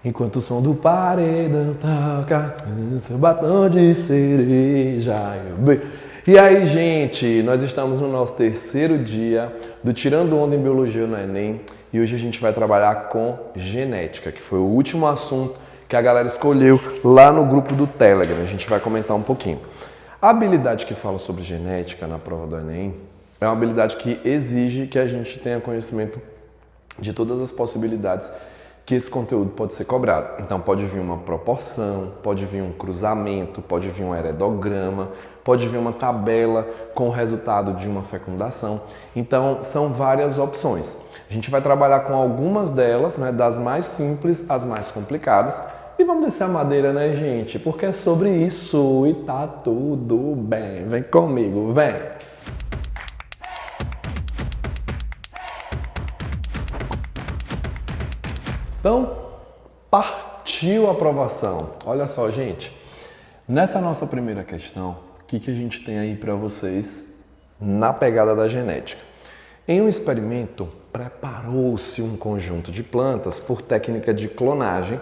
Enquanto o som do paredão toca, seu batom de cereja. E aí, gente, nós estamos no nosso terceiro dia do Tirando Onda em Biologia no Enem e hoje a gente vai trabalhar com genética, que foi o último assunto que a galera escolheu lá no grupo do Telegram. A gente vai comentar um pouquinho. A habilidade que fala sobre genética na prova do Enem é uma habilidade que exige que a gente tenha conhecimento de todas as possibilidades que esse conteúdo pode ser cobrado. Então pode vir uma proporção, pode vir um cruzamento, pode vir um heredograma, pode vir uma tabela com o resultado de uma fecundação. Então são várias opções. A gente vai trabalhar com algumas delas, né, das mais simples às mais complicadas. E vamos descer a madeira, né, gente? Porque é sobre isso e tá tudo bem. Vem comigo, vem! Então, partiu a aprovação. Olha só, gente. Nessa nossa primeira questão, o que a gente tem aí para vocês na pegada da genética? Em um experimento, preparou-se um conjunto de plantas por técnica de clonagem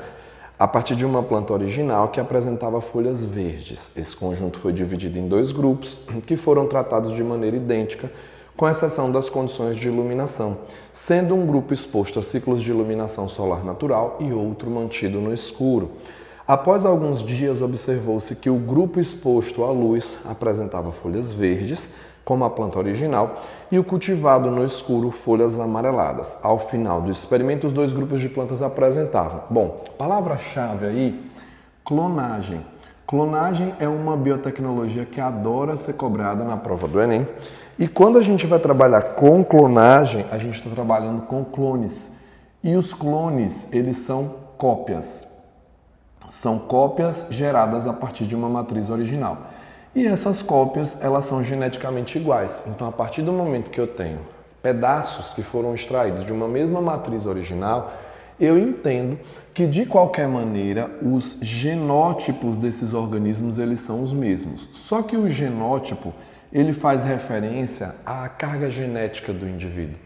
a partir de uma planta original que apresentava folhas verdes. Esse conjunto foi dividido em dois grupos que foram tratados de maneira idêntica, com exceção das condições de iluminação, sendo um grupo exposto a ciclos de iluminação solar natural e outro mantido no escuro. Após alguns dias, observou-se que o grupo exposto à luz apresentava folhas verdes, como a planta original, e o cultivado no escuro, folhas amareladas. Ao final do experimento, os dois grupos de plantas apresentavam. Bom, palavra-chave aí, clonagem. Clonagem é uma biotecnologia que adora ser cobrada na prova do Enem. E quando a gente vai trabalhar com clonagem, a gente está trabalhando com clones. E os clones, eles são cópias. São cópias geradas a partir de uma matriz original. E essas cópias, elas são geneticamente iguais. Então, a partir do momento que eu tenho pedaços que foram extraídos de uma mesma matriz original, eu entendo que, de qualquer maneira, os genótipos desses organismos, eles são os mesmos. Só que o genótipo, ele faz referência à carga genética do indivíduo.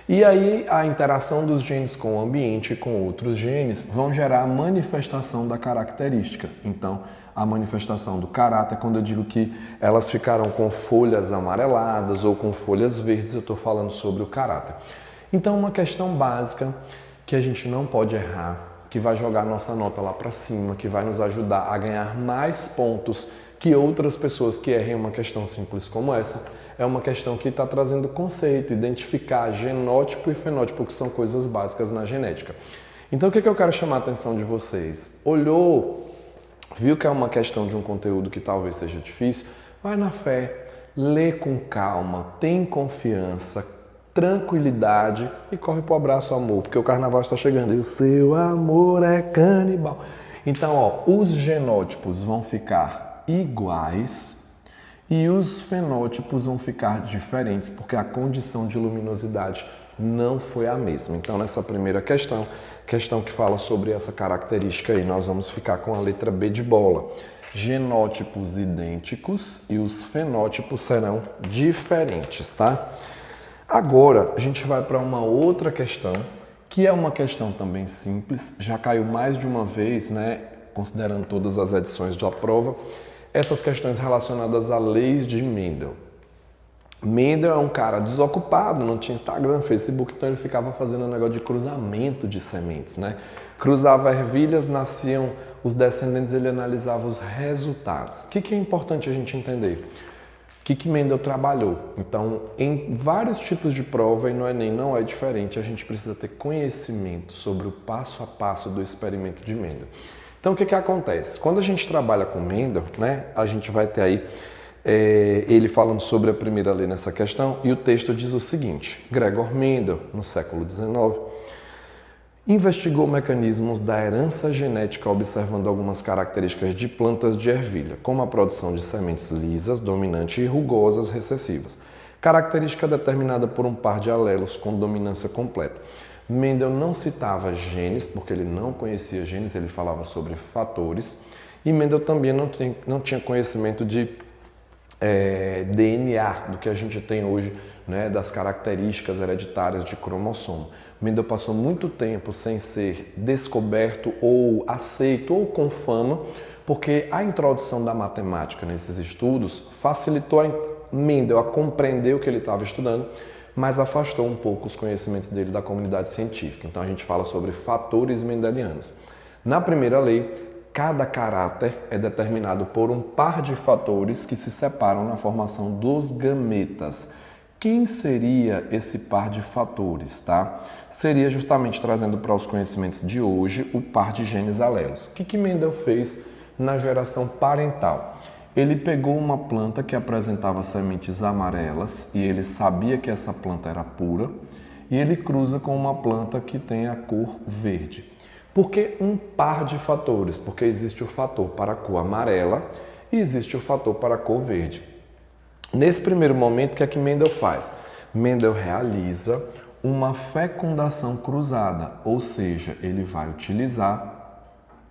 E aí a interação dos genes com o ambiente e com outros genes vão gerar a manifestação da característica. Então, a manifestação do caráter, quando eu digo que elas ficaram com folhas amareladas ou com folhas verdes, eu estou falando sobre o caráter. Então, uma questão básica que a gente não pode errar, que vai jogar nossa nota lá para cima, que vai nos ajudar a ganhar mais pontos que outras pessoas que errem uma questão simples como essa, é uma questão que está trazendo conceito, identificar genótipo e fenótipo, que são coisas básicas na genética. Então, o que eu quero chamar a atenção de vocês? Olhou, viu que é uma questão de um conteúdo que talvez seja difícil? Vai na fé, lê com calma, tem confiança, tranquilidade e corre pro abraço, amor, porque o carnaval está chegando e o seu amor é canibal. Então, ó, os genótipos vão ficar iguais e os fenótipos vão ficar diferentes porque a condição de luminosidade não foi a mesma. Então, nessa primeira questão que fala sobre essa característica aí, nós vamos ficar com a letra B de bola. Genótipos idênticos e os fenótipos serão diferentes, tá? Agora, a gente vai para uma outra questão, que é uma questão também simples, já caiu mais de uma vez, né, considerando todas as edições da prova, essas questões relacionadas a leis de Mendel. Mendel é um cara desocupado, não tinha Instagram, Facebook, então ele ficava fazendo um negócio de cruzamento de sementes, né? Cruzava ervilhas, nasciam os descendentes, ele analisava os resultados. O que é importante a gente entender? O que Mendel trabalhou? Então, em vários tipos de prova, e no Enem não é diferente, a gente precisa ter conhecimento sobre o passo a passo do experimento de Mendel. Então, o que acontece? Quando a gente trabalha com Mendel, né, a gente vai ter aí ele falando sobre a primeira lei nessa questão, e o texto diz o seguinte: Gregor Mendel, no século XIX, investigou mecanismos da herança genética observando algumas características de plantas de ervilha, como a produção de sementes lisas, dominantes e rugosas recessivas, característica determinada por um par de alelos com dominância completa. Mendel não citava genes, porque ele não conhecia genes, ele falava sobre fatores, e Mendel também não tinha conhecimento de DNA do que a gente tem hoje, né, das características hereditárias de cromossomo. Mendel passou muito tempo sem ser descoberto ou aceito ou com fama, porque a introdução da matemática nesses estudos facilitou Mendel a compreender o que ele estava estudando, mas afastou um pouco os conhecimentos dele da comunidade científica. Então a gente fala sobre fatores mendelianos. Na primeira lei, cada caráter é determinado por um par de fatores que se separam na formação dos gametas. Quem seria esse par de fatores, tá? Seria justamente, trazendo para os conhecimentos de hoje, o par de genes alelos. O que Mendel fez na geração parental? Ele pegou uma planta que apresentava sementes amarelas e ele sabia que essa planta era pura, e ele cruza com uma planta que tem a cor verde. Por que um par de fatores? Porque existe o fator para a cor amarela e existe o fator para a cor verde. Nesse primeiro momento, o que é que Mendel faz? Mendel realiza uma fecundação cruzada, ou seja, ele vai utilizar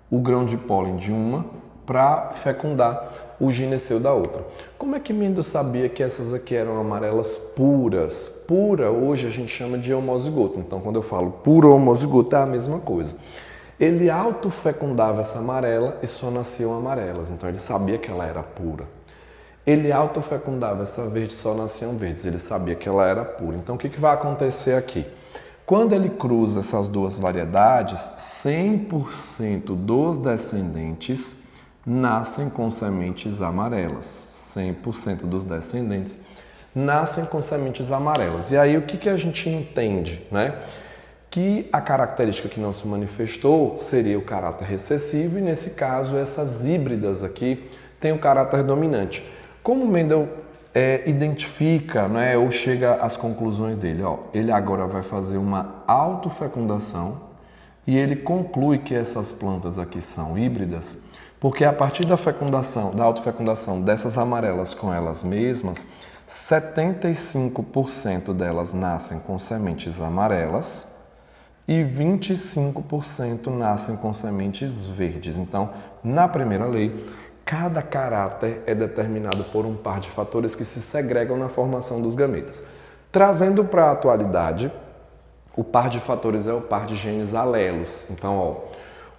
o grão de pólen de uma para fecundar o gineceu da outra. Como é que Mendel sabia que essas aqui eram amarelas puras? Pura, hoje a gente chama de homozigoto. Então, quando eu falo pura ou homozigoto, é a mesma coisa. Ele autofecundava essa amarela e só nasciam amarelas. Então, ele sabia que ela era pura. Ele autofecundava essa verde e só nasciam verdes. Ele sabia que ela era pura. Então, o que vai acontecer aqui? Quando ele cruza essas duas variedades, 100% dos descendentes nascem com sementes amarelas. 100% dos descendentes nascem com sementes amarelas. E aí o que a gente entende, né? Que a característica que não se manifestou seria o caráter recessivo e nesse caso essas híbridas aqui têm o caráter dominante. Como Mendel identifica, né, ou chega às conclusões dele? Ele agora vai fazer uma autofecundação e ele conclui que essas plantas aqui são híbridas, porque a partir da fecundação, da autofecundação dessas amarelas com elas mesmas, 75% delas nascem com sementes amarelas e 25% nascem com sementes verdes. Então, na primeira lei, cada caráter é determinado por um par de fatores que se segregam na formação dos gametas. Trazendo para a atualidade, o par de fatores é o par de genes alelos. Então,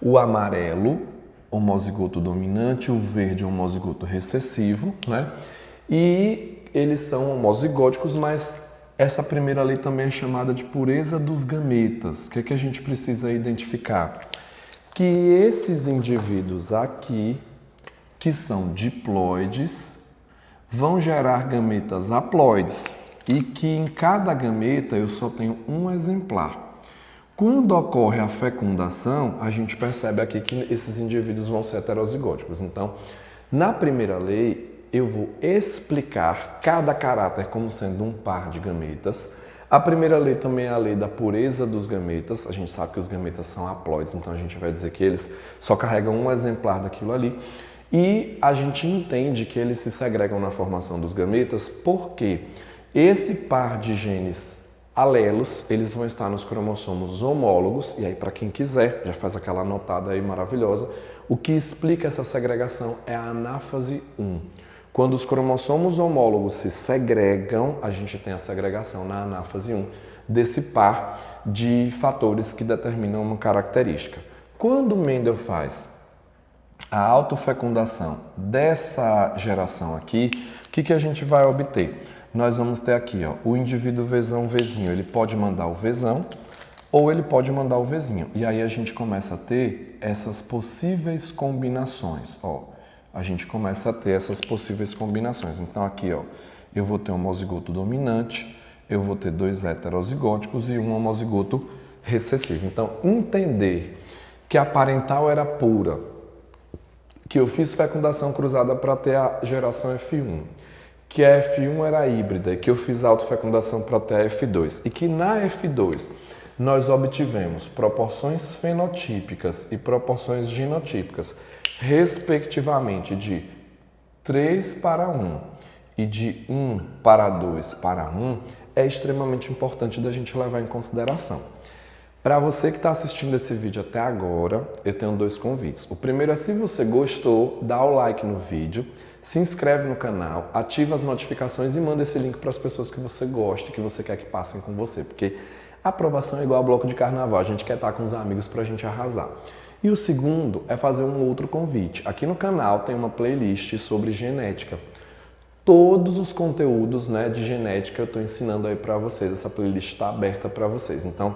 o amarelo, homozigoto dominante, o verde, homozigoto recessivo, né? E eles são homozigóticos, mas essa primeira lei também é chamada de pureza dos gametas. O que a gente precisa identificar? Que esses indivíduos aqui, que são diploides, vão gerar gametas haploides e que em cada gameta eu só tenho um exemplar. Quando ocorre a fecundação, a gente percebe aqui que esses indivíduos vão ser heterozigóticos. Então, na primeira lei, eu vou explicar cada caráter como sendo um par de gametas. A primeira lei também é a lei da pureza dos gametas. A gente sabe que os gametas são haploides, então a gente vai dizer que eles só carregam um exemplar daquilo ali. E a gente entende que eles se segregam na formação dos gametas porque esse par de genes alelos, eles vão estar nos cromossomos homólogos, e aí para quem quiser, já faz aquela anotada aí maravilhosa, o que explica essa segregação é a anáfase 1. Quando os cromossomos homólogos se segregam, a gente tem a segregação na anáfase 1 desse par de fatores que determinam uma característica. Quando Mendel faz a autofecundação dessa geração aqui, o que a gente vai obter? Nós vamos ter aqui, o indivíduo Vzão, Vzinho, ele pode mandar o Vzão ou ele pode mandar o Vzinho. E aí a gente começa a ter essas possíveis combinações, A gente começa a ter essas possíveis combinações. Então aqui, eu vou ter um homozigoto dominante, eu vou ter 2 heterozigóticos e um homozigoto recessivo. Então, entender que a parental era pura, que eu fiz fecundação cruzada para ter a geração F1, que a F1 era híbrida e que eu fiz autofecundação para ter a F2, e que na F2 nós obtivemos proporções fenotípicas e proporções genotípicas, respectivamente de 3:1 e de 1:2:1, é extremamente importante da gente levar em consideração. Para você que está assistindo esse vídeo até agora, eu tenho 2 convites. O primeiro é, se você gostou, dá o like no vídeo, se inscreve no canal, ativa as notificações e manda esse link para as pessoas que você gosta, que você quer que passem com você, porque a aprovação é igual a bloco de carnaval, a gente quer estar com os amigos para a gente arrasar. E o segundo é fazer um outro convite. Aqui no canal tem uma playlist sobre genética. Todos os conteúdos, né, de genética eu estou ensinando aí para vocês. Essa playlist está aberta para vocês. Então,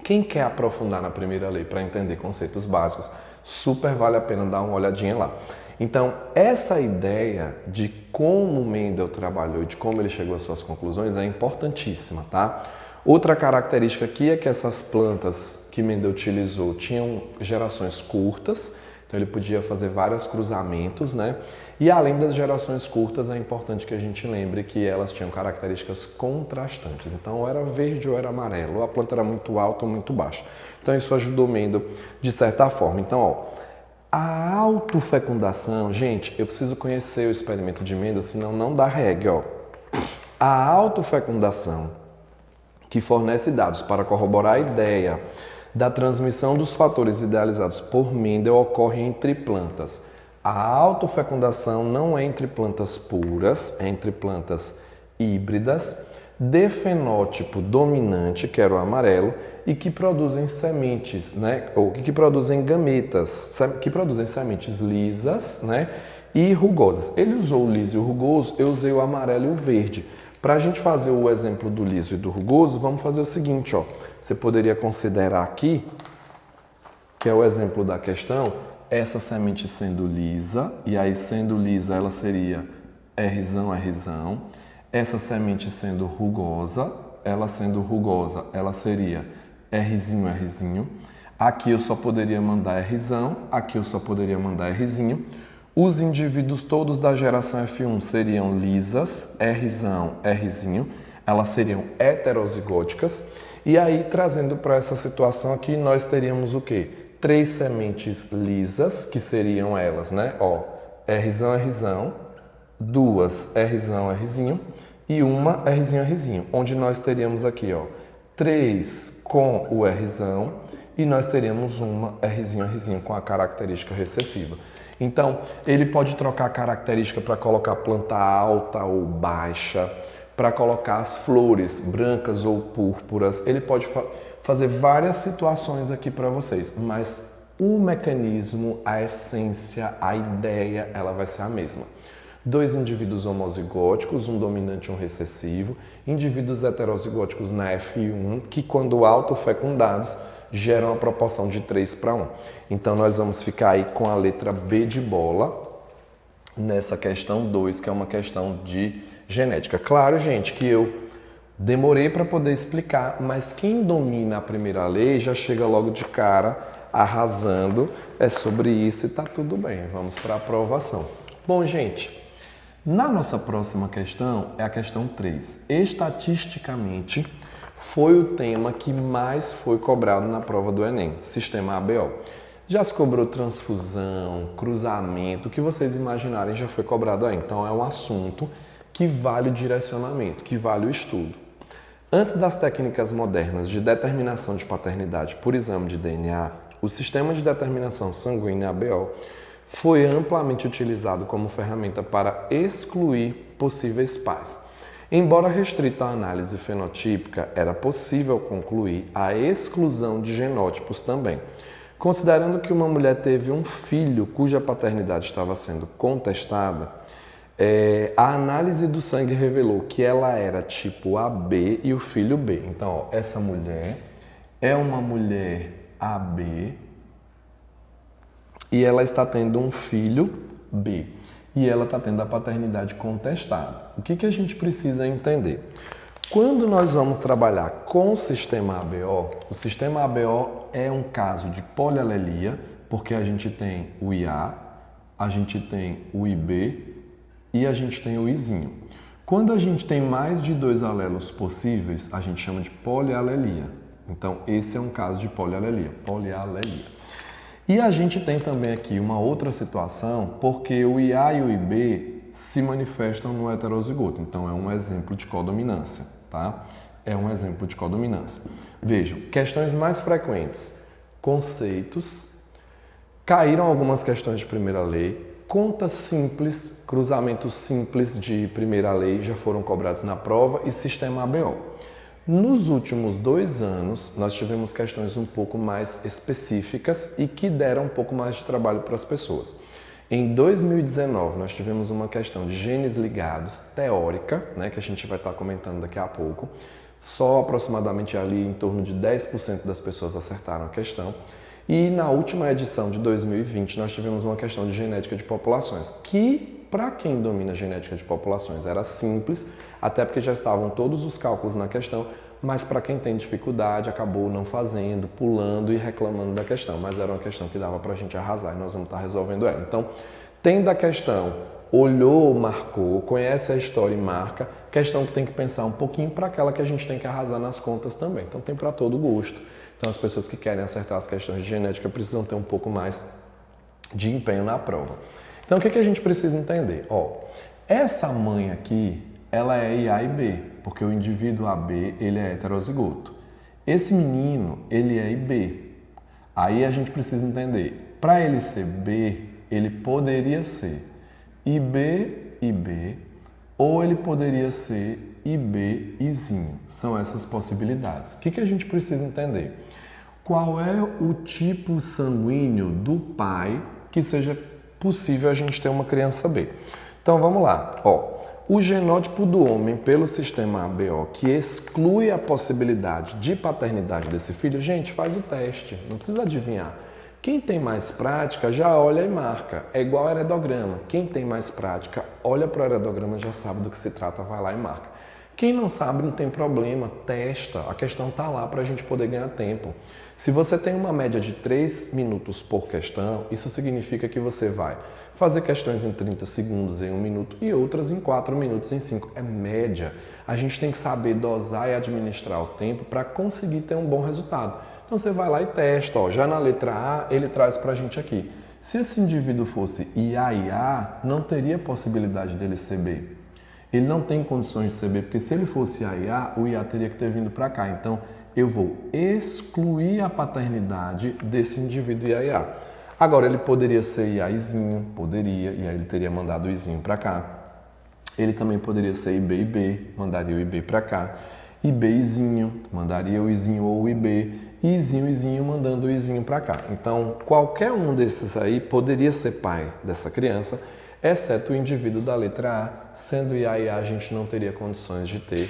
quem quer aprofundar na primeira lei para entender conceitos básicos, super vale a pena dar uma olhadinha lá. Então, essa ideia de como Mendel trabalhou e de como ele chegou às suas conclusões é importantíssima, tá? Outra característica aqui é que essas plantas que Mendel utilizou tinham gerações curtas, então ele podia fazer vários cruzamentos, né? E além das gerações curtas, é importante que a gente lembre que elas tinham características contrastantes. Então, ou era verde ou era amarelo, ou a planta era muito alta ou muito baixa. Então, isso ajudou Mendel de certa forma. Então, ó, a autofecundação, gente, eu preciso conhecer o experimento de Mendel, senão não dá regra, ó. A autofecundação que fornece dados para corroborar a ideia da transmissão dos fatores idealizados por Mendel ocorre entre plantas. A autofecundação não é entre plantas puras, é entre plantas híbridas, de fenótipo dominante, que era o amarelo, e que produzem sementes, né? Ou que produzem gametas, que produzem sementes lisas, né? E rugosas. Ele usou o liso e o rugoso, eu usei o amarelo e o verde. Para a gente fazer o exemplo do liso e do rugoso, vamos fazer o seguinte, ó. Você poderia considerar aqui, que é o exemplo da questão, essa semente sendo lisa, e aí sendo lisa ela seria Rzão, Rzão. Essa semente sendo rugosa, ela seria Rzinho, Rzinho. Aqui eu só poderia mandar Rzão, aqui eu só poderia mandar Rzinho. Os indivíduos todos da geração F1 seriam lisas, Rzão, Rzinho, elas seriam heterozigóticas. E aí, trazendo para essa situação aqui, nós teríamos o quê? 3 sementes lisas, que seriam elas, né? Ó, Rzão, Rzão, 2 Rzão, Rzinho e uma Rzinho, Rzinho, onde nós teríamos aqui, ó, 3 com o Rzão e nós teríamos uma Rzinho, Rzinho com a característica recessiva. Então, ele pode trocar a característica para colocar planta alta ou baixa, para colocar as flores brancas ou púrpuras. Ele pode fazer várias situações aqui para vocês, mas o mecanismo, a essência, a ideia, ela vai ser a mesma. 2 indivíduos homozigóticos, um dominante e um recessivo, indivíduos heterozigóticos na F1, que quando autofecundados, geram a proporção de 3 para 1. Então, nós vamos ficar aí com a letra B de bola nessa questão 2, que é uma questão de genética. Claro, gente, que eu demorei para poder explicar, mas quem domina a primeira lei já chega logo de cara arrasando. É sobre isso e tá tudo bem. Vamos para a aprovação. Bom, gente, na nossa próxima questão é a questão 3. Estatisticamente, foi o tema que mais foi cobrado na prova do Enem, Sistema ABO. Já se cobrou transfusão, cruzamento, o que vocês imaginarem já foi cobrado aí. Então é um assunto que vale o direcionamento, que vale o estudo. Antes das técnicas modernas de determinação de paternidade por exame de DNA, o sistema de determinação sanguínea ABO foi amplamente utilizado como ferramenta para excluir possíveis pais. Embora restrito à análise fenotípica, era possível concluir a exclusão de genótipos também. Considerando que uma mulher teve um filho cuja paternidade estava sendo contestada, a análise do sangue revelou que ela era tipo AB e o filho B. Então, ó, essa mulher é uma mulher AB e ela está tendo um filho B. E ela está tendo a paternidade contestada. O que a gente precisa entender? Quando nós vamos trabalhar com o sistema ABO, o sistema ABO é um caso de polialelia, porque a gente tem o IA, a gente tem o IB e a gente tem o Izinho. Quando a gente tem mais de 2 alelos possíveis, a gente chama de polialelia. Então, esse é um caso de polialelia. E a gente tem também aqui uma outra situação, porque o IA e o IB se manifestam no heterozigoto. Então, é um exemplo de codominância, tá? É um exemplo de codominância. Vejam, questões mais frequentes. Conceitos. Caíram algumas questões de primeira lei. conta simples, cruzamentos simples de primeira lei já foram cobrados na prova e sistema ABO. Nos últimos 2 anos, nós tivemos questões um pouco mais específicas e que deram um pouco mais de trabalho para as pessoas. Em 2019, nós tivemos uma questão de genes ligados, teórica, né, que a gente vai estar comentando daqui a pouco. Só aproximadamente ali em torno de 10% das pessoas acertaram a questão. E na última edição de 2020, nós tivemos uma questão de genética de populações, que para quem domina genética de populações era simples, até porque já estavam todos os cálculos na questão, mas para quem tem dificuldade acabou não fazendo, pulando e reclamando da questão, mas era uma questão que dava para a gente arrasar e nós vamos estar resolvendo ela. Então, tendo a questão, olhou, marcou, conhece a história e marca, questão que tem que pensar um pouquinho para aquela que a gente tem que arrasar nas contas também. Então, tem para todo gosto. Então, as pessoas que querem acertar as questões de genética precisam ter um pouco mais de empenho na prova. Então, o que a gente precisa entender? Essa mãe aqui, ela é IA e B, porque o indivíduo AB, ele é heterozigoto. Esse menino, ele é IB. Aí a gente precisa entender, para ele ser B, ele poderia ser IB, IB, ou ele poderia ser IB, Izinho. São essas possibilidades. O que a gente precisa entender? Qual é o tipo sanguíneo do pai que seja possível a gente ter uma criança B? Então vamos lá. O genótipo do homem pelo sistema ABO, que exclui a possibilidade de paternidade desse filho, gente, faz o teste, não precisa adivinhar. Quem tem mais prática já olha e marca, é igual heredograma. Quem tem mais prática, olha para o heredograma, já sabe do que se trata, vai lá e marca. Quem não sabe, não tem problema, testa, a questão está lá para a gente poder ganhar tempo. Se você tem uma média de 3 minutos por questão, isso significa que você vai fazer questões em 30 segundos, em 1 minuto, e outras em 4 minutos, em 5. É média. A gente tem que saber dosar e administrar o tempo para conseguir ter um bom resultado. Então você vai lá e testa. Já na letra A, ele traz para a gente aqui. Se esse indivíduo fosse IA, não teria possibilidade dele ser B. Ele não tem condições de ser B, porque se ele fosse IA, o IA teria que ter vindo para cá. Então, eu vou excluir a paternidade desse indivíduo IA. Agora, ele poderia ser IAzinho, poderia, e aí ele teria mandado o Izinho para cá. Ele também poderia ser IB e B, mandaria o IB para cá. IB e Izinho, mandaria o Izinho ou o IB. E Izinho, Izinho, mandando o Izinho para cá. Então, qualquer um desses aí poderia ser pai dessa criança, exceto o indivíduo da letra A. Sendo IA, a gente não teria condições de ter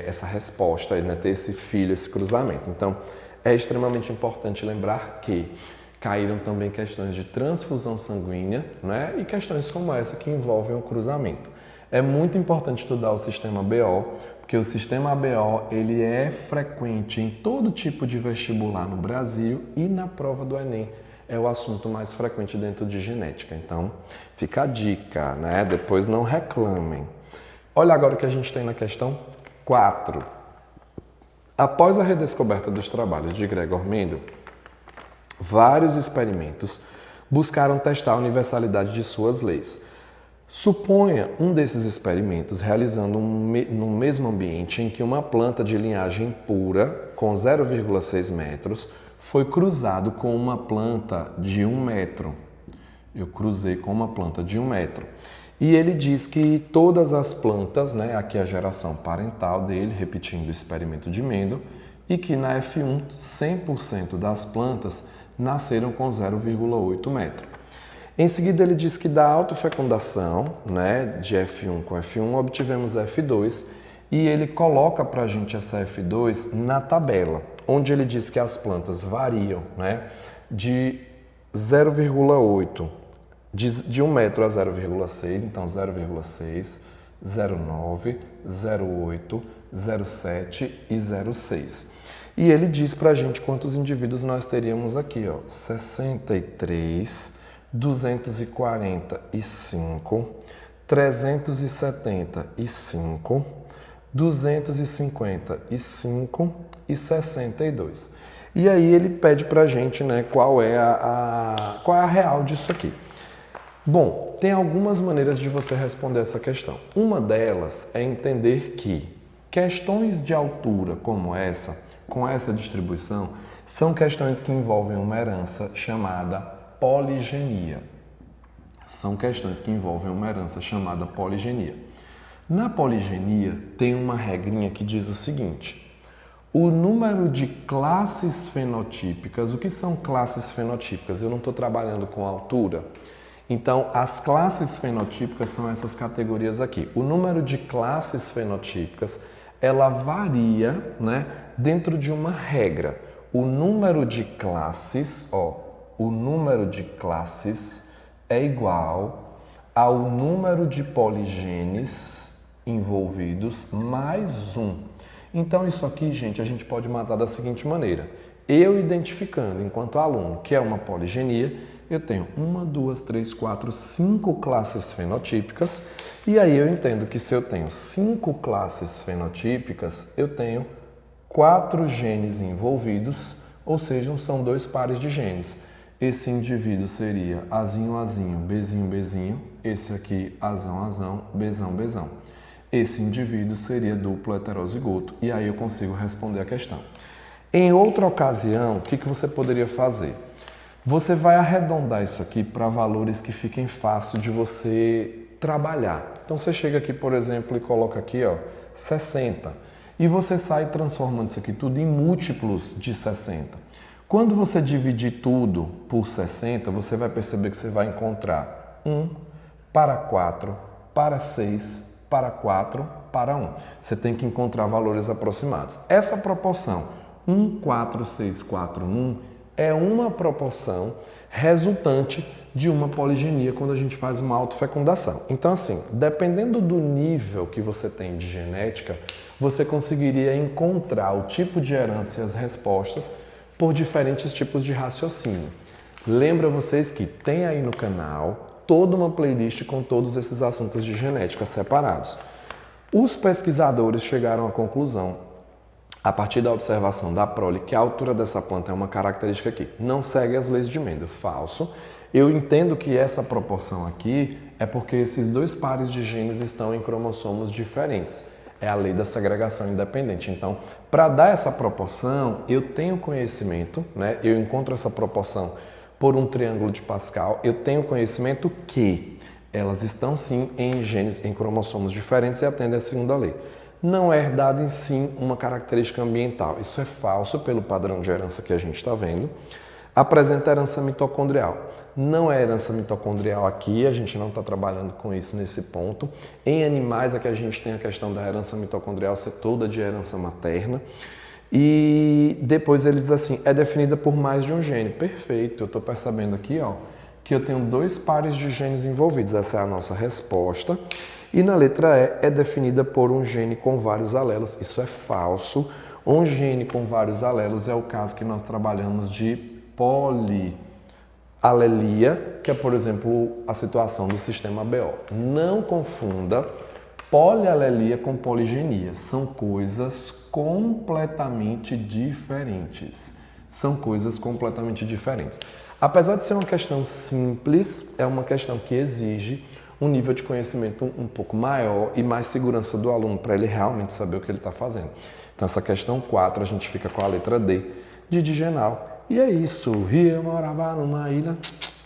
essa resposta, né? Ter esse filho, esse cruzamento. Então, é extremamente importante lembrar que caíram também questões de transfusão sanguínea, né? E questões como essa que envolvem o cruzamento. É muito importante estudar o sistema BO, porque o sistema ABO ele é frequente em todo tipo de vestibular no Brasil e na prova do Enem. É o assunto mais frequente dentro de genética. Então, fica a dica, né? Depois não reclamem. Olha agora o que a gente tem na questão 4. Após a redescoberta dos trabalhos de Gregor Mendel, vários experimentos buscaram testar a universalidade de suas leis. Suponha um desses experimentos realizando no mesmo ambiente em que uma planta de linhagem pura, com 0,6 metros, foi cruzado com uma planta de 1 metro. Eu cruzei com uma planta de 1 metro. E ele diz que todas as plantas, né, aqui a geração parental dele, repetindo o experimento de Mendel, e que na F1, 100% das plantas nasceram com 0,8 metro. Em seguida, ele diz que da autofecundação, né, de F1 com F1, obtivemos F2 e ele coloca para a gente essa F2 na tabela, onde ele diz que as plantas variam, né, de 0,8, de 1 metro a 0,6, então 0,6, 0,9, 0,8, 0,7 e 0,6. E ele diz para a gente quantos indivíduos nós teríamos aqui, 63, 245, 375, 255 e 62. E aí ele pede para a gente, né, qual é a real disso aqui. Bom, tem algumas maneiras de você responder essa questão. Uma delas é entender que questões de altura como essa, com essa distribuição, são questões que envolvem uma herança chamada poligenia. São questões que envolvem uma herança chamada poligenia. Na poligenia, tem uma regrinha que diz o seguinte: o número de classes fenotípicas. O que são classes fenotípicas? Eu não estou trabalhando com altura. Então, as classes fenotípicas são essas categorias aqui. O número de classes fenotípicas, ela varia, né, dentro de uma regra. O número de classes, o número de classes é igual ao número de poligenes envolvidos mais 1. Então, isso aqui, gente, a gente pode matar da seguinte maneira. Eu identificando, enquanto aluno, que é uma poligenia, eu tenho 1, 2, 3, 4, 5 classes fenotípicas. E aí eu entendo que se eu tenho 5 classes fenotípicas, eu tenho 4 genes envolvidos, ou seja, são 2 pares de genes. Esse indivíduo seria Azinho, Azinho, Bzinho, Bzinho. Esse aqui, Azão, Azão, Bzão, Bzão. Esse indivíduo seria duplo heterozigoto. E aí eu consigo responder a questão. Em outra ocasião, o que você poderia fazer? Você vai arredondar isso aqui para valores que fiquem fácil de você trabalhar. Então você chega aqui, por exemplo, e coloca aqui, 60. E você sai transformando isso aqui tudo em múltiplos de 60. Quando você dividir tudo por 60, você vai perceber que você vai encontrar 1 para 4, para 6, para 4, para 1. Você tem que encontrar valores aproximados. Essa proporção 1, 4, 6, 4, 1 é uma proporção resultante de uma poligenia quando a gente faz uma autofecundação. Então, assim, dependendo do nível que você tem de genética, você conseguiria encontrar o tipo de herança e as respostas por diferentes tipos de raciocínio. Lembra vocês que tem aí no canal toda uma playlist com todos esses assuntos de genética separados. Os pesquisadores chegaram à conclusão, a partir da observação da prole, que a altura dessa planta é uma característica aqui. Não segue as leis de Mendel. Falso. Eu entendo que essa proporção aqui é porque esses 2 pares de genes estão em cromossomos diferentes. É a lei da segregação independente. Então, para dar essa proporção, eu tenho conhecimento, né? Eu encontro essa proporção por um triângulo de Pascal. Eu tenho conhecimento que elas estão sim em genes, em cromossomos diferentes e atendem a segunda lei. Não é herdado em si uma característica ambiental. Isso é falso pelo padrão de herança que a gente está vendo. Apresenta herança mitocondrial. Não é herança mitocondrial aqui, a gente não está trabalhando com isso nesse ponto. Em animais é que a gente tem a questão da herança mitocondrial ser toda de herança materna. E depois ele diz assim, é definida por mais de um gene. Perfeito, eu estou percebendo aqui que eu tenho 2 pares de genes envolvidos. Essa é a nossa resposta. E na letra E é definida por um gene com vários alelos. Isso é falso. Um gene com vários alelos é o caso que nós trabalhamos de polialelia, que é, por exemplo, a situação do sistema BO. Não confunda polialelia com poligenia. São coisas completamente diferentes. São coisas completamente diferentes. Apesar de ser uma questão simples, é uma questão que exige um nível de conhecimento um pouco maior e mais segurança do aluno para ele realmente saber o que ele está fazendo. Então, essa questão 4, a gente fica com a letra D de digenal. E é isso. Rio morava numa ilha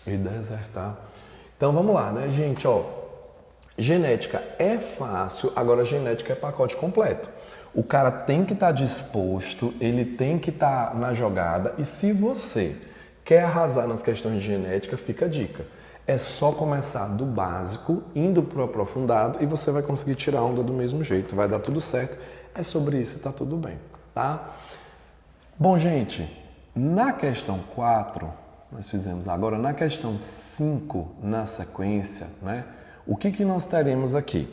e desertar. Então, vamos lá, né, gente? Genética é fácil, agora genética é pacote completo. O cara tem que estar disposto, ele tem que estar na jogada. E se você quer arrasar nas questões de genética, fica a dica. É só começar do básico, indo para o aprofundado e você vai conseguir tirar onda do mesmo jeito. Vai dar tudo certo. É sobre isso e tá tudo bem, tá? Bom, gente, na questão 4, nós fizemos agora. Na questão 5, na sequência, né? O que nós teremos aqui?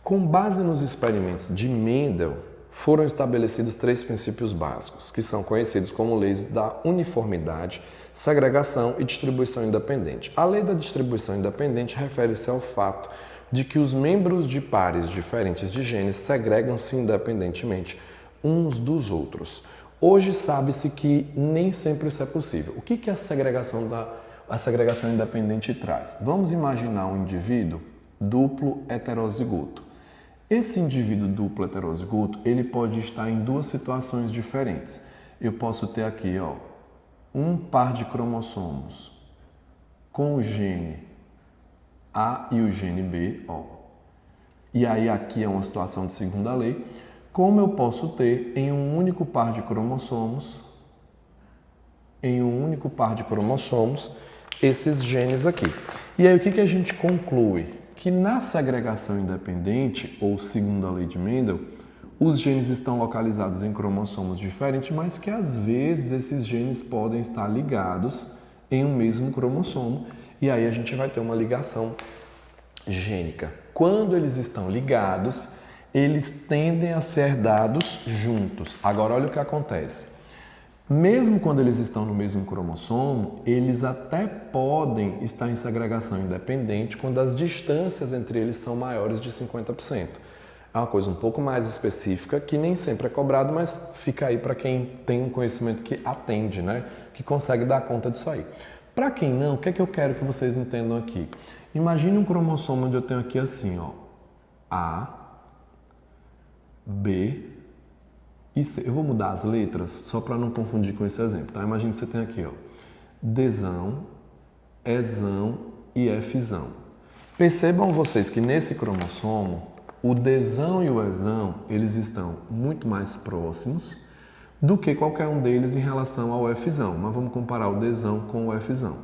Com base nos experimentos de Mendel, foram estabelecidos 3 princípios básicos, que são conhecidos como leis da uniformidade, segregação e distribuição independente. A lei da distribuição independente refere-se ao fato de que os membros de pares diferentes de genes segregam-se independentemente uns dos outros. Hoje sabe-se que nem sempre isso é possível. O que a segregação independente traz? Vamos imaginar um indivíduo duplo heterozigoto. Esse indivíduo duplo heterozigoto, ele pode estar em 2 situações diferentes. Eu posso ter aqui, um par de cromossomos com o gene A e o gene B, ó. E aí aqui é uma situação de segunda lei. Como eu posso ter em um único par de cromossomos, esses genes aqui. E aí o que a gente conclui? Que na segregação independente, ou segunda lei de Mendel, os genes estão localizados em cromossomos diferentes, mas que às vezes esses genes podem estar ligados em um mesmo cromossomo, e aí a gente vai ter uma ligação gênica. Quando eles estão ligados, eles tendem a ser dados juntos. Agora olha o que acontece. Mesmo quando eles estão no mesmo cromossomo, eles até podem estar em segregação independente quando as distâncias entre eles são maiores de 50%. É uma coisa um pouco mais específica, que nem sempre é cobrado, mas fica aí para quem tem um conhecimento que atende, né? Que consegue dar conta disso aí. Para quem não, o que é que eu quero que vocês entendam aqui? Imagine um cromossomo onde eu tenho aqui assim, ó, A, B e C. Eu vou mudar as letras só para não confundir com esse exemplo, tá? Imagine que você tem aqui, ó, Dzão, Ezão e Fzão. Percebam vocês que nesse cromossomo, o Dzão e o Ezão, eles estão muito mais próximos do que qualquer um deles em relação ao Fzão. Mas vamos comparar o Dzão com o Fzão.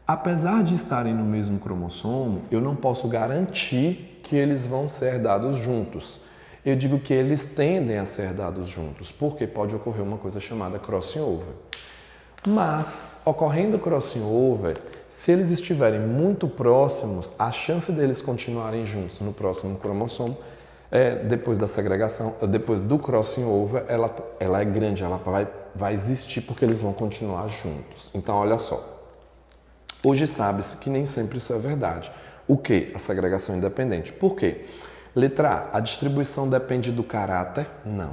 Apesar de estarem no mesmo cromossomo, eu não posso garantir que eles vão ser dados juntos. Eu digo que eles tendem a ser dados juntos, porque pode ocorrer uma coisa chamada crossing over. Mas, ocorrendo crossing over, se eles estiverem muito próximos, a chance deles continuarem juntos no próximo cromossomo, depois da segregação, depois do crossing over, ela é grande, ela vai existir porque eles vão continuar juntos. Então, olha só. Hoje sabe-se que nem sempre isso é verdade. O que? A segregação independente. Por quê? Letra A, a distribuição depende do caráter? Não.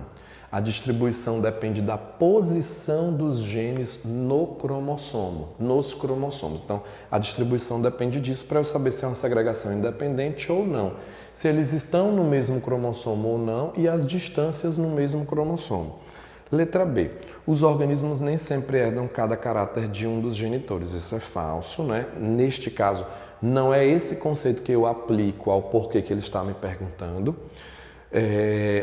A distribuição depende da posição dos genes no cromossomo, nos cromossomos. Então, a distribuição depende disso para eu saber se é uma segregação independente ou não. Se eles estão no mesmo cromossomo ou não e as distâncias no mesmo cromossomo. Letra B. Os organismos nem sempre herdam cada caráter de um dos genitores. Isso é falso, né? Neste caso, não é esse conceito que eu aplico ao porquê que ele está me perguntando.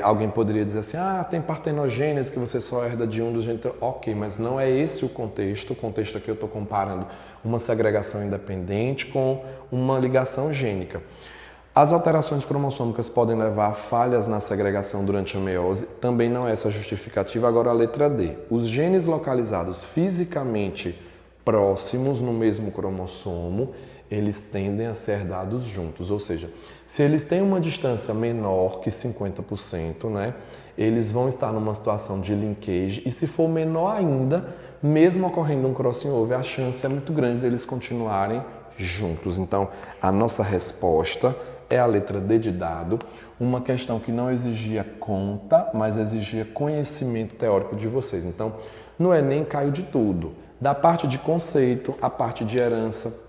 Alguém poderia dizer assim, tem partenogênese que você só herda de um dos genitores. Ok, mas não é esse o contexto. O contexto aqui eu estou comparando uma segregação independente com uma ligação gênica. As alterações cromossômicas podem levar a falhas na segregação durante a meiose, também não é essa justificativa. Agora a letra D. Os genes localizados fisicamente próximos no mesmo cromossomo, eles tendem a ser dados juntos, ou seja, se eles têm uma distância menor que 50%, né, eles vão estar numa situação de linkage, e se for menor ainda, mesmo ocorrendo um crossing over, a chance é muito grande deles continuarem juntos. Então, a nossa resposta é a letra D de dado, uma questão que não exigia conta, mas exigia conhecimento teórico de vocês. Então, no Enem caiu de tudo, da parte de conceito, a parte de herança,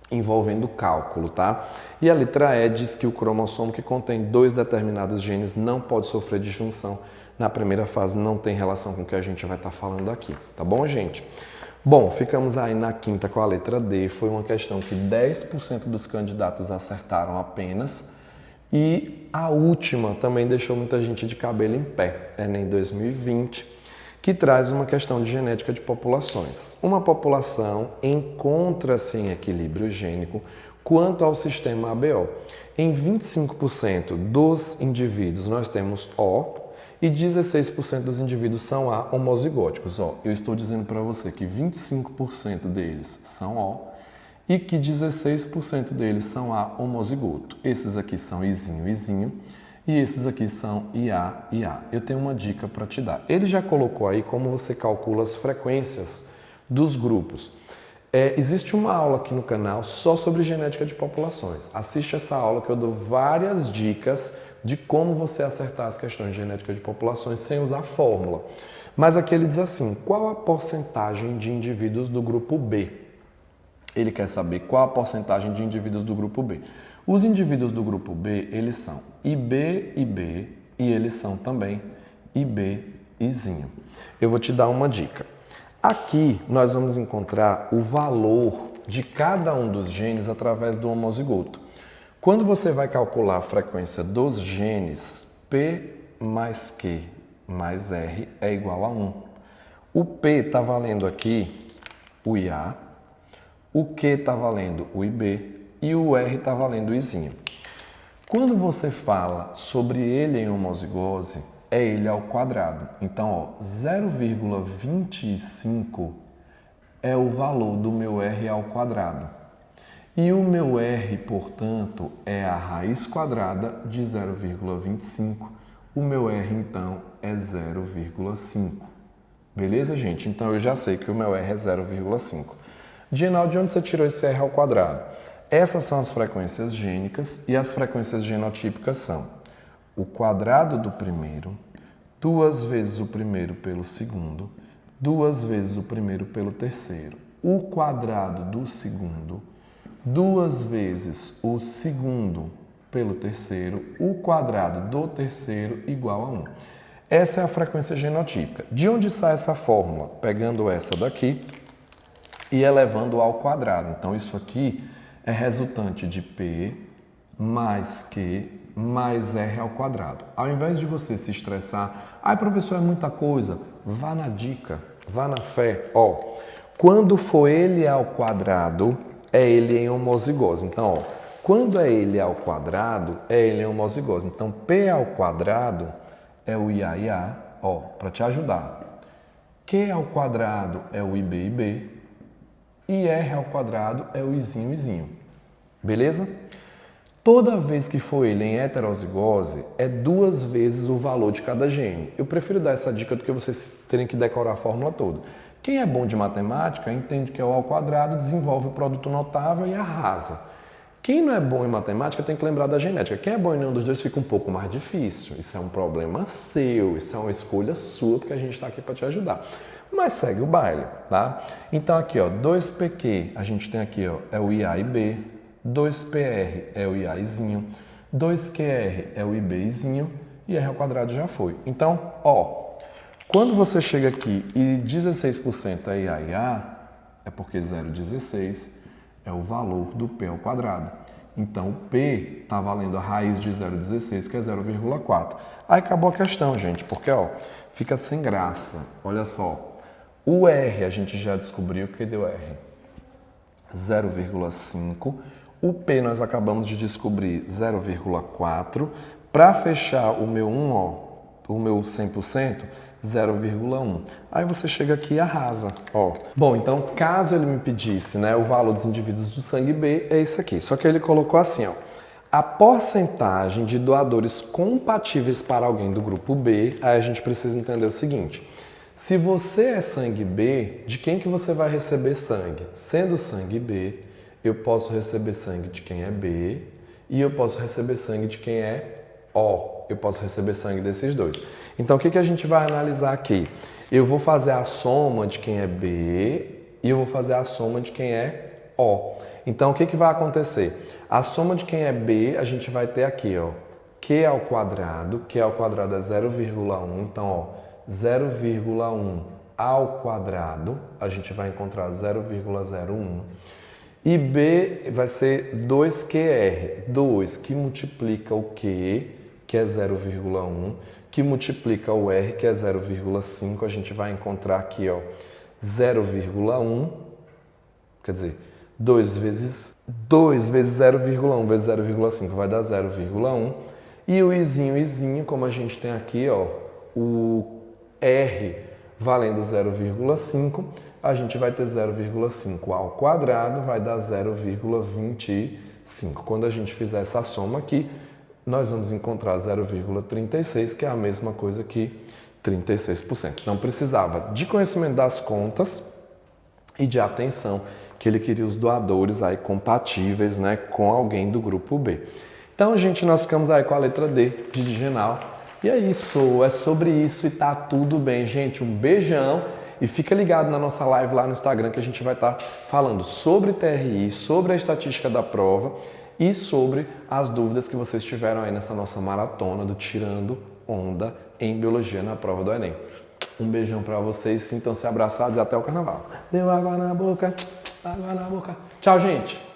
envolvendo cálculo, tá? E a letra E diz que o cromossomo que contém 2 determinados genes não pode sofrer disjunção. Na primeira fase não tem relação com o que a gente vai estar falando aqui, tá bom, gente? Bom, ficamos aí na quinta com a letra D. Foi uma questão que 10% dos candidatos acertaram apenas. E a última também deixou muita gente de cabelo em pé, Enem 2020, que traz uma questão de genética de populações. Uma população encontra-se em equilíbrio gênico quanto ao sistema ABO. Em 25% dos indivíduos nós temos O, e 16% dos indivíduos são A homozigóticos. Eu estou dizendo para você que 25% deles são O e que 16% deles são A homozigoto. Esses aqui são Izinho, Izinho, e esses aqui são IA, IA. Eu tenho uma dica para te dar. Ele já colocou aí como você calcula as frequências dos grupos. Existe uma aula aqui no canal só sobre genética de populações. Assiste essa aula que eu dou várias dicas de como você acertar as questões de genética de populações sem usar fórmula. Mas aqui ele diz assim, qual a porcentagem de indivíduos do grupo B? Ele quer saber qual a porcentagem de indivíduos do grupo B. Os indivíduos do grupo B, eles são IB, IB, e eles são também IB, Izinho. Eu vou te dar uma dica. Aqui nós vamos encontrar o valor de cada um dos genes através do homozigoto. Quando você vai calcular a frequência dos genes, P mais Q mais R é igual a 1. O P está valendo aqui o IA, o Q está valendo o IB e o R está valendo o Izinho. Quando você fala sobre ele em homozigose, é ele ao quadrado. Então, 0,25 é o valor do meu R ao quadrado. E o meu R, portanto, é a raiz quadrada de 0,25. O meu R, então, é 0,5. Beleza, gente? Então, eu já sei que o meu R é 0,5. Ginaldo, de onde você tirou esse R ao quadrado? Essas são as frequências gênicas e as frequências genotípicas são o quadrado do primeiro, 2 vezes o primeiro pelo segundo, 2 vezes o primeiro pelo terceiro, o quadrado do segundo, 2 vezes o segundo pelo terceiro, o quadrado do terceiro igual a 1. Essa é a frequência genotípica. De onde sai essa fórmula? Pegando essa daqui e elevando ao quadrado. Então, isso aqui é resultante de P mais Q mais R ao quadrado. Ao invés de você se estressar, ai professor, é muita coisa, vá na dica, vá na fé. Quando for ele ao quadrado, é ele em homozigose. Então, quando é ele ao quadrado, é ele em homozigose. Então, P ao quadrado é o IA, para te ajudar. Q ao quadrado é o IB, e R ao quadrado é o Izinho. Beleza? Toda vez que for ele em heterozigose, é 2 vezes o valor de cada gene. Eu prefiro dar essa dica do que vocês terem que decorar a fórmula toda. Quem é bom de matemática entende que é o ao quadrado, desenvolve o produto notável e arrasa. Quem não é bom em matemática tem que lembrar da genética. Quem é bom em nenhum dos dois fica um pouco mais difícil. Isso é um problema seu, isso é uma escolha sua, porque a gente está aqui para te ajudar. Mas segue o baile, tá? Então aqui, 2PQ, a gente tem aqui, é o IA e B, 2PR é o IAzinho, 2QR é o IBzinho e R ao quadrado já foi. Então, quando você chega aqui e 16% é IA, é porque 0,16 é o valor do P ao quadrado. Então, o P está valendo a raiz de 0,16, que é 0,4. Aí acabou a questão, gente, porque fica sem graça. Olha só. O R a gente já descobriu que deu R 0,5. O P nós acabamos de descobrir 0,4. Para fechar o meu 1, o meu 100%, 0,1. Aí você chega aqui e arrasa. Bom, então caso ele me pedisse, o valor dos indivíduos do sangue B é esse aqui. Só que ele colocou assim, a porcentagem de doadores compatíveis para alguém do grupo B, aí a gente precisa entender o seguinte. Se você é sangue B, de quem que você vai receber sangue? Sendo sangue B, eu posso receber sangue de quem é B e eu posso receber sangue de quem é O. Eu posso receber sangue desses dois. Então, o que a gente vai analisar aqui? Eu vou fazer a soma de quem é B e eu vou fazer a soma de quem é O. Então, o que vai acontecer? A soma de quem é B, a gente vai ter aqui, Q ao quadrado é 0,1. Então, 0,1 ao quadrado, a gente vai encontrar 0,01. E B vai ser 2QR, 2 que multiplica o Q, que é 0,1, que multiplica o R, que é 0,5, a gente vai encontrar aqui, 0,1, quer dizer, 2 vezes 0,1 vezes 0,5 vai dar 0,1. E o Izinho, como a gente tem aqui, o R valendo 0,5, a gente vai ter 0,5 ao quadrado, vai dar 0,25. Quando a gente fizer essa soma aqui, nós vamos encontrar 0,36, que é a mesma coisa que 36%. Então, precisava de conhecimento das contas e de atenção, que ele queria os doadores aí compatíveis, com alguém do grupo B. Então, gente, nós ficamos aí com a letra D de digenal. E é isso, é sobre isso e tá tudo bem, gente. Um beijão e fica ligado na nossa live lá no Instagram que a gente vai estar falando sobre TRI, sobre a estatística da prova e sobre as dúvidas que vocês tiveram aí nessa nossa maratona do Tirando Onda em Biologia na prova do Enem. Um beijão para vocês, sintam-se abraçados e até o carnaval. Deu água na boca. Água na boca. Tchau, gente.